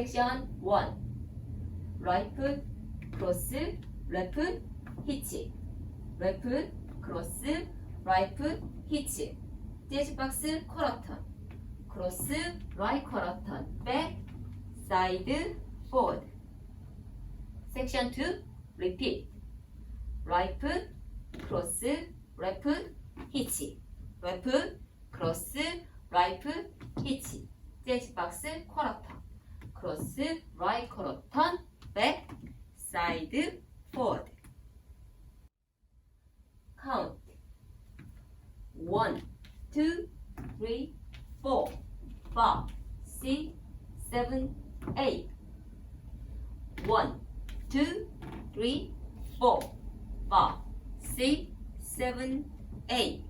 섹션 1 라이트, 크로스, 레프트, 히치 레프트, 크로스, 라이트, 히치 재즈박스 쿼러턴 크로스, 라이트 쿼러턴 백, 사이드, 포워드 섹션 2 리피트 라이트, 크로스, 레프트, 히치 레프트, 크로스, 라이트, 히치 재즈박스 쿼러턴 크로스, 라이트 쿼러턴 백, 사이드, 포워드 카운트 1, 2, 3, 4, 5, 6, 7, 8 1, 2, 3, 4, 5, 6, 7, 8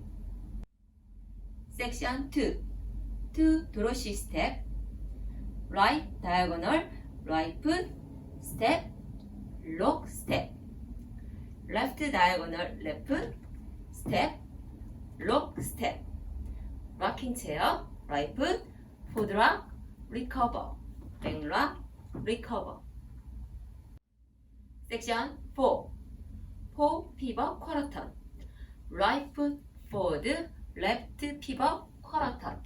섹션 2 도로시 스텝 right diagonal, right foot, step, lock, step left diagonal, left foot, step, lock, step rocking chair, right foot, forward rock, recover back rock, recover 섹션 4 pivot 쿼러턴 right foot forward, left pivot 쿼러턴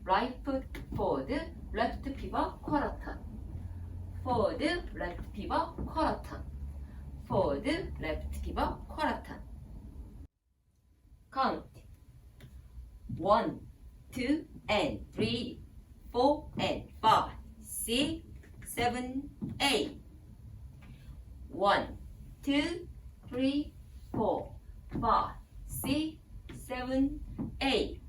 right foot forward, left pivot 쿼러턴 forward, left pivot 쿼러턴 forward, left pivot 쿼러턴 count 1, 2, and 3, 4, and 5, 6, 7, 8 1, 2, 3, 4, 5, 6, 7, 8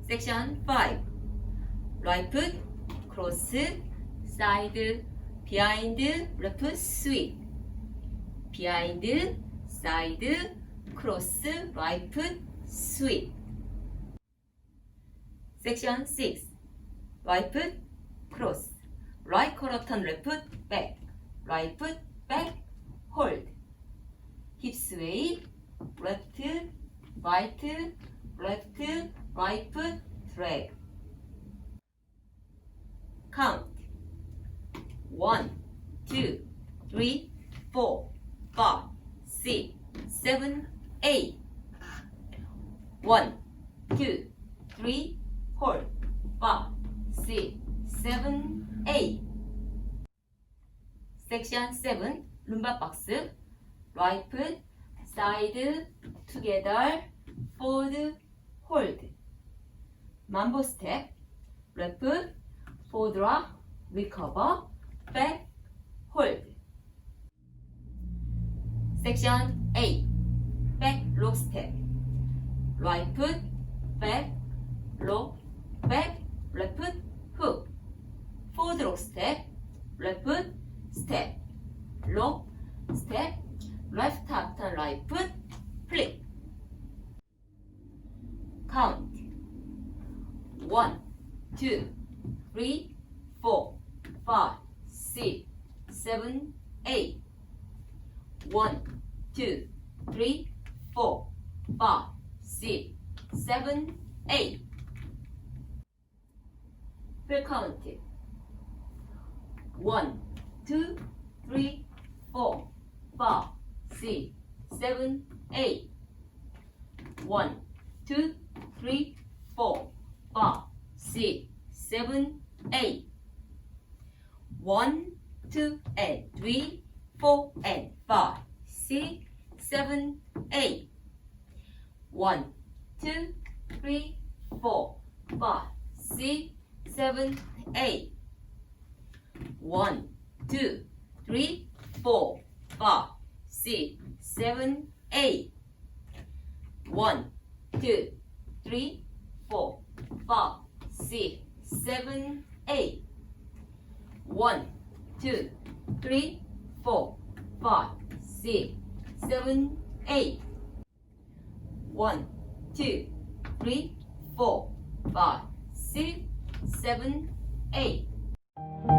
섹션 5 right foot, cross, side, behind, left sweep behind, side, cross, right foot, sweep 섹션 6 right foot, cross, right 쿼러턴 left foot, back right foot, back, hold hip sway, left, right, left, right foot, drag count 1, 2, 3, 4, 5, 6, 7, 8 1, 2, 3, 4, 5, 6, 7, 8 섹션 7 룸바 박스 right foot, side, together, forward, hold mambo step left foot, forward rock, recover, back, hold 섹션 8 back lock step right foot, back, lock, back, left foot, hook forward lock step left foot, step, lock, step, left top turn right foot, flip count 1, 2, 3, 4, 5, 6, 7, 8 1, 2, 3, 4, 5, 6, 7, 8 full count 1, 2, 3, 4, 5, 6, 7, 8 1, 2, 3, 4, 5, 6, 7, 8 1, 2, and 3, 4, and 5, 6, 7, 8 1, 2, 3, 4, 5, 6, 7, 8 1, 2, 3, 4, 5, 6, 7, 8 1, 2, 3, 4, 5, 6, 7, 8 1, 2, 3, 4, 5, 6, 7, 8 1, 2, 3, 4, 5, 6, 7, 8